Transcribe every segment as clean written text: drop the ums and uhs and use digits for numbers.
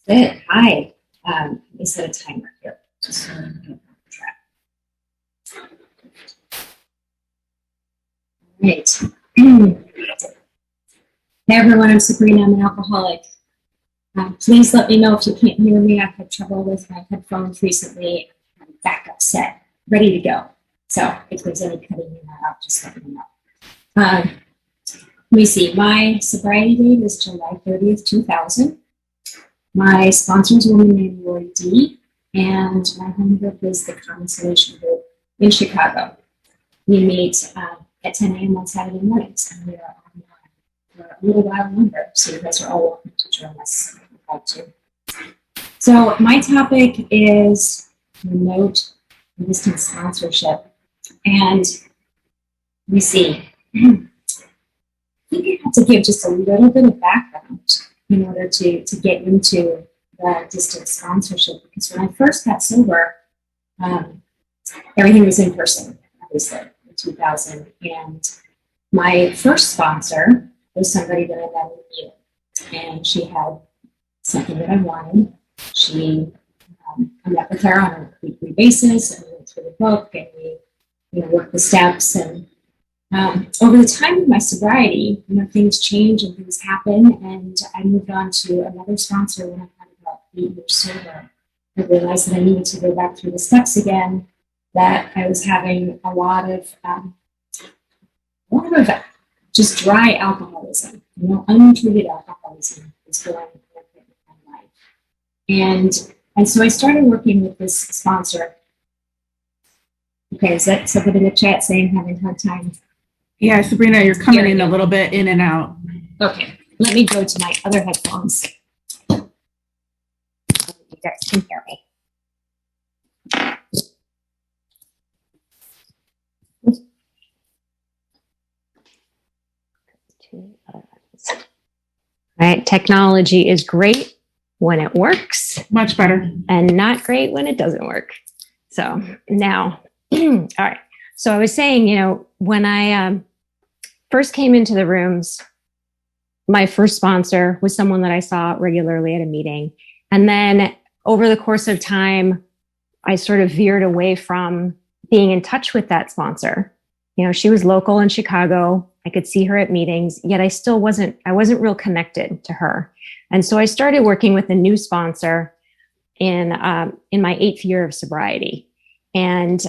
Good. Hi. Let me set a timer here. Just so I can get on track. Right. Hey everyone, I'm Sabrina. I'm an alcoholic. Please let me know if you can't hear me. I've had trouble with my headphones recently. I'm back up set, ready to go. So if there's any cutting in that out, just let me know. Let me see. My sobriety date is July 30th, 2000. My sponsor is a woman named Lori D, and my home group is the Consolation Group in Chicago. We meet at 10 a.m. on Saturday mornings, and we are online for a little while longer, so you guys are all welcome to join us if you'd like to. So my topic is remote and distance sponsorship, and we see. I think I have to give just a little bit of background in order to get into the distance sponsorship, because when I first got sober, everything was in person, obviously, in 2000. And my first sponsor was somebody that I met in the meeting, and she had something that I wanted. I met with her on a weekly basis, and we went through the book, and we worked the steps. And over the time of my sobriety, things change and things happen, and I moved on to another sponsor when I had about 8 years sober. I realized that I needed to go back through the steps again, that I was having a lot of just dry alcoholism, untreated alcoholism is going on in my life. And so I started working with this sponsor. Okay, is that somebody in the chat saying having a hard time? Yeah, Sabrina, you're coming in a little bit in and out. Okay, let me go to my other headphones. You guys can hear me. All right, technology is great when it works. Much better. And not great when it doesn't work. So now, all right. So I was saying, when I first came into the rooms, my first sponsor was someone that I saw regularly at a meeting. And then over the course of time, I sort of veered away from being in touch with that sponsor. She was local in Chicago. I could see her at meetings, yet I wasn't real connected to her. And so I started working with a new sponsor in my 8th year of sobriety. And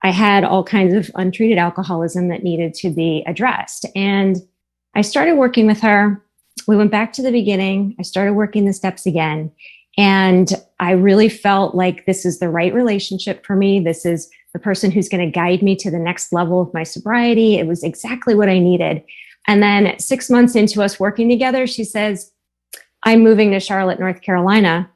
I had all kinds of untreated alcoholism that needed to be addressed. And I started working with her. We went back to the beginning. I started working the steps again. And I really felt like this is the right relationship for me. This is the person who's going to guide me to the next level of my sobriety. It was exactly what I needed. And then 6 months into us working together, she says, I'm moving to Charlotte, North Carolina,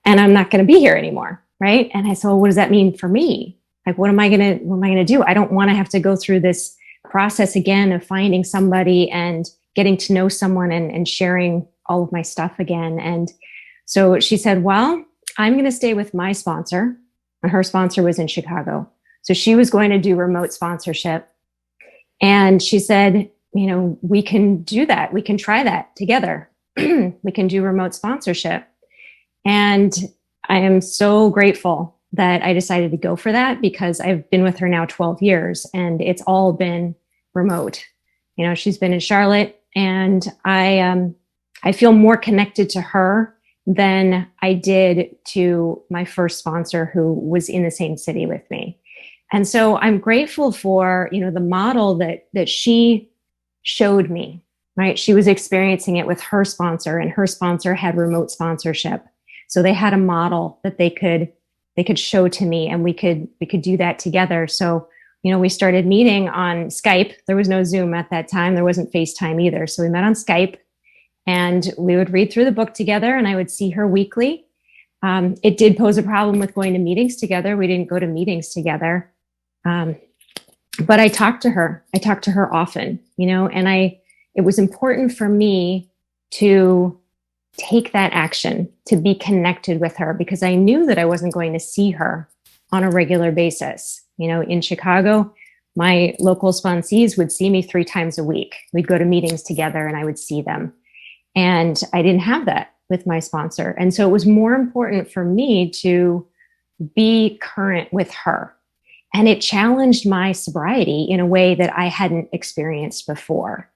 and I'm not going to be here anymore. Right. And I said, well, what does that mean for me? Like, what am I going to do? I don't want to have to go through this process again of finding somebody and getting to know someone and sharing all of my stuff again. And so she said, well, I'm going to stay with my sponsor. And her sponsor was in Chicago. So she was going to do remote sponsorship. And she said, we can do that. We can try that together. We can do remote sponsorship. And I am so grateful that I decided to go for that, because I've been with her now 12 years and it's all been remote. She's been in Charlotte, and I feel more connected to her than I did to my first sponsor who was in the same city with me. And so I'm grateful for, the model that she showed me, right? She was experiencing it with her sponsor, and her sponsor had remote sponsorship. So they had a model that they could show to me, and we could do that together. So, we started meeting on Skype. There was no Zoom at that time. There wasn't FaceTime either. So we met on Skype, and we would read through the book together, and I would see her weekly. It did pose a problem with going to meetings together. We didn't go to meetings together. But I talked to her. I talked to her often, and it was important for me to take that action, to be connected with her, because I knew that I wasn't going to see her on a regular basis. In Chicago, my local sponsees would see me 3 times a week. We'd go to meetings together and I would see them. And I didn't have that with my sponsor. And so it was more important for me to be current with her. And it challenged my sobriety in a way that I hadn't experienced before.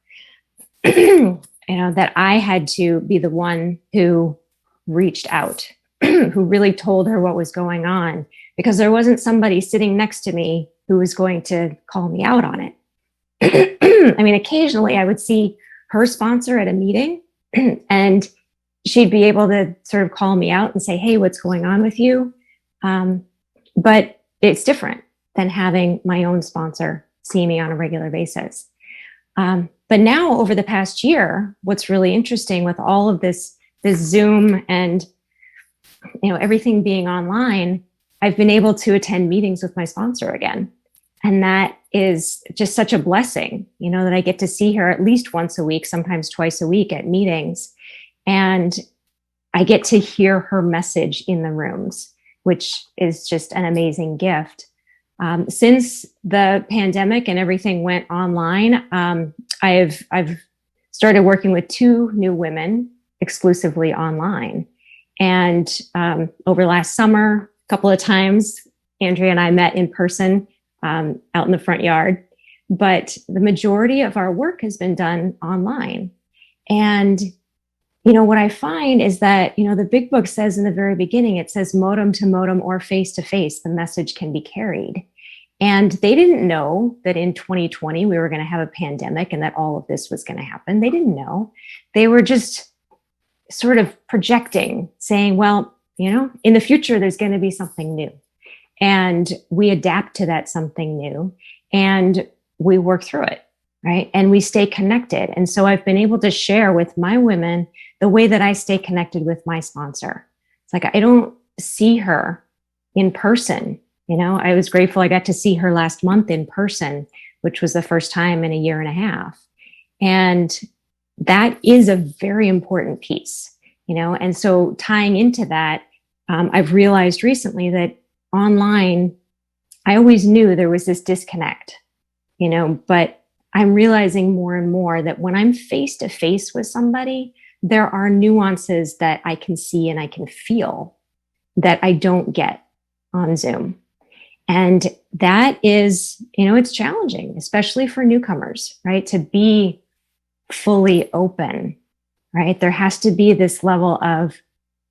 That I had to be the one who reached out, who really told her what was going on, because there wasn't somebody sitting next to me who was going to call me out on it. I mean, occasionally I would see her sponsor at a meeting and she'd be able to sort of call me out and say, hey, what's going on with you? But it's different than having my own sponsor see me on a regular basis. But now over the past year, what's really interesting with all of this Zoom and, everything being online, I've been able to attend meetings with my sponsor again. And that is just such a blessing, that I get to see her at least once a week, sometimes twice a week at meetings. And I get to hear her message in the rooms, which is just an amazing gift. Since the pandemic and everything went online, I've started working with 2 new women exclusively online. And over last summer, a couple of times, Andrea and I met in person out in the front yard. But the majority of our work has been done online. And, what I find is that, the big book says in the very beginning, it says modem to modem or face to face, the message can be carried. And they didn't know that in 2020, we were going to have a pandemic and that all of this was going to happen. They didn't know. They were just sort of projecting, saying, well, in the future, there's going to be something new. And we adapt to that something new and we work through it, right? And we stay connected. And so I've been able to share with my women the way that I stay connected with my sponsor. It's like I don't see her in person. I was grateful I got to see her last month in person, which was the first time in a year and a half. And that is a very important piece, and so tying into that, I've realized recently that online, I always knew there was this disconnect, but I'm realizing more and more that when I'm face to face with somebody, there are nuances that I can see and I can feel that I don't get on Zoom. And that is, it's challenging, especially for newcomers, right? To be fully open, right? There has to be this level of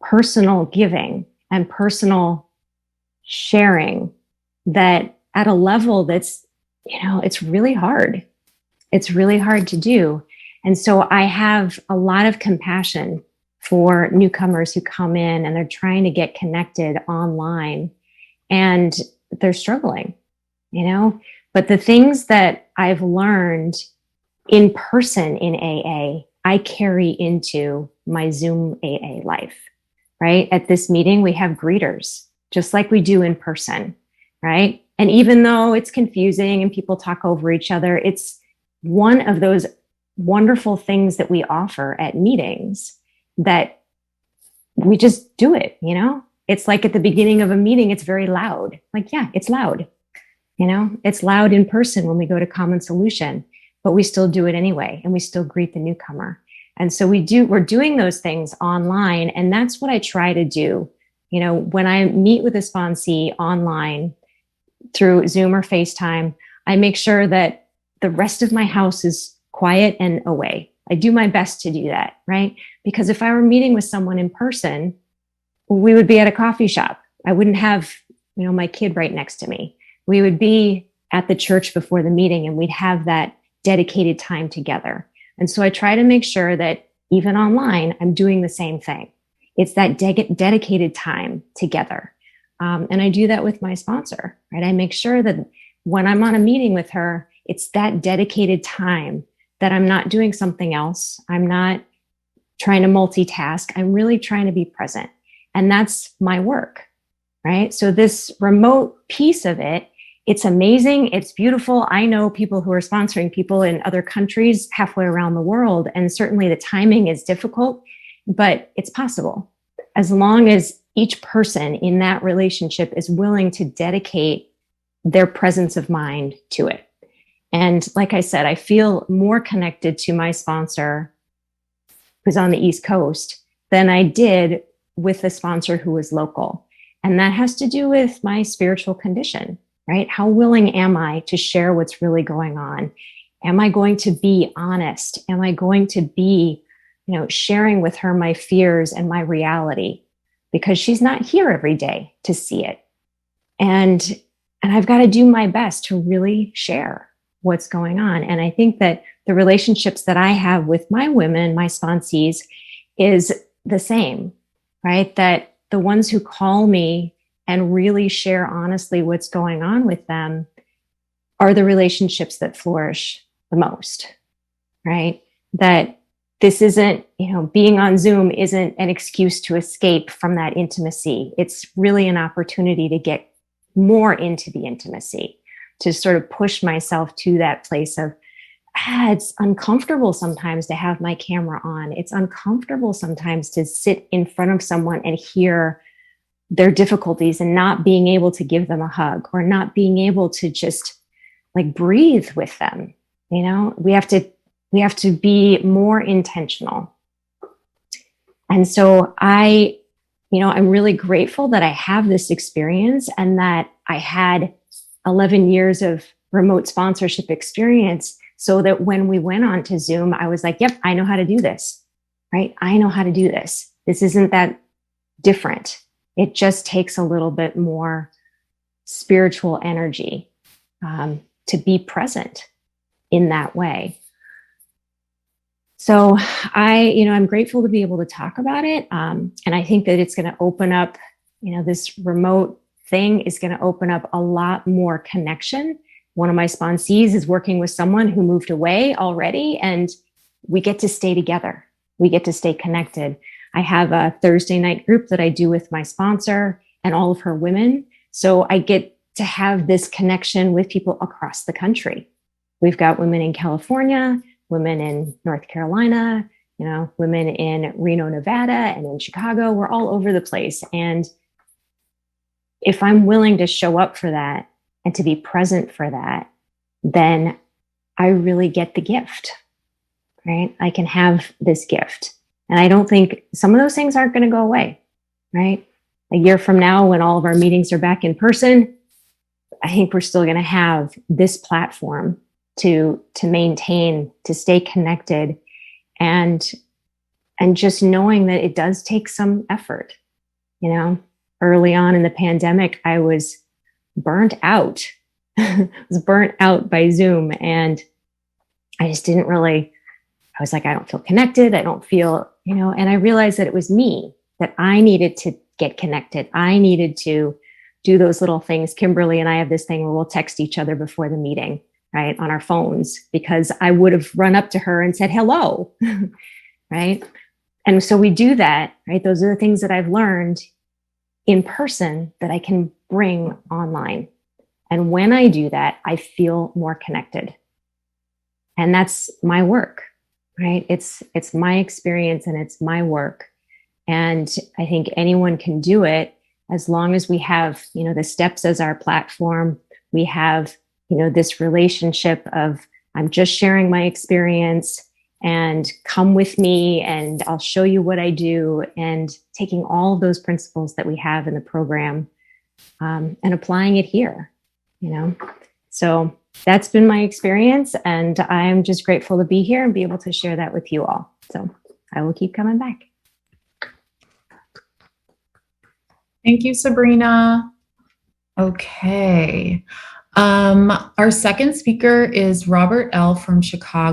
personal giving and personal sharing that at a level that's, it's really hard. It's really hard to do. And so I have a lot of compassion for newcomers who come in and they're trying to get connected online and they're struggling, but the things that I've learned in person in AA, I carry into my Zoom AA life, right? At this meeting, we have greeters, just like we do in person, right? And even though it's confusing and people talk over each other, it's one of those wonderful things that we offer at meetings that we just do it, It's like at the beginning of a meeting, it's very loud. Like, yeah, it's loud. It's loud in person when we go to Common Solution, but we still do it anyway. And we still greet the newcomer. And so we're doing those things online. And that's what I try to do. When I meet with a sponsee online through Zoom or FaceTime, I make sure that the rest of my house is quiet and away. I do my best to do that, right? Because if I were meeting with someone in person, we would be at a coffee shop. I wouldn't have, my kid right next to me. We would be at the church before the meeting and we'd have that dedicated time together. And so I try to make sure that even online, I'm doing the same thing. It's that dedicated time together. And I do that with my sponsor, right? I make sure that when I'm on a meeting with her, it's that dedicated time that I'm not doing something else. I'm not trying to multitask. I'm really trying to be present. And that's my work, right? So this remote piece of it, it's amazing. It's beautiful. I know people who are sponsoring people in other countries halfway around the world. And certainly the timing is difficult, but it's possible as long as each person in that relationship is willing to dedicate their presence of mind to it. And like I said, I feel more connected to my sponsor who's on the East Coast than I did with a sponsor who was local. And that has to do with my spiritual condition, right? How willing am I to share what's really going on? Am I going to be honest? Am I going to be, sharing with her my fears and my reality? Because she's not here every day to see it. And I've got to do my best to really share what's going on. And I think that the relationships that I have with my women, my sponsees, is the same, right? That the ones who call me and really share honestly what's going on with them are the relationships that flourish the most, right? That this isn't, being on Zoom isn't an excuse to escape from that intimacy. It's really an opportunity to get more into the intimacy, to sort of push myself to that place of, it's uncomfortable sometimes to have my camera on. It's uncomfortable sometimes to sit in front of someone and hear their difficulties and not being able to give them a hug or not being able to just like breathe with them. We have to be more intentional. And so I'm really grateful that I have this experience and that I had 11 years of remote sponsorship experience so that when we went on to Zoom, I was like, yep, I know how to do this, right? I know how to do this. This isn't that different. It just takes a little bit more spiritual energy to be present in that way. So I'm grateful to be able to talk about it. And I think that it's going to open up, this remote thing is going to open up a lot more connection. One of my sponsees is working with someone who moved away already, and we get to stay together. We get to stay connected. I have a Thursday night group that I do with my sponsor and all of her women. So I get to have this connection with people across the country. We've got women in California, women in North Carolina, women in Reno, Nevada, and in Chicago. We're all over the place. And if I'm willing to show up for that and to be present for that, then I really get the gift, right? I can have this gift. And I don't think some of those things aren't going to go away, right? A year from now, when all of our meetings are back in person, I think we're still going to have this platform to maintain, to stay connected, and just knowing that it does take some effort. Early on in the pandemic, I was burnt out. I was burnt out by Zoom, and I just didn't really, I was like, I don't feel connected. I don't feel, and I realized that it was me, that I needed to get connected. I needed to do those little things. Kimberly and I have this thing where we'll text each other before the meeting, right, on our phones, because I would have run up to her and said, hello, right? And so we do that, right? Those are the things that I've learned in person that I can bring online. And when I do that, I feel more connected. And that's my work, right? It's my experience and it's my work. And I think anyone can do it as long as we have, the steps as our platform. We have, this relationship of I'm just sharing my experience and come with me and I'll show you what I do, and taking all of those principles that we have in the program and applying it here, So that's been my experience, and I'm just grateful to be here and be able to share that with you all. So I will keep coming back. Thank you, Sabrina. Okay. Our second speaker is Robert L. from Chicago.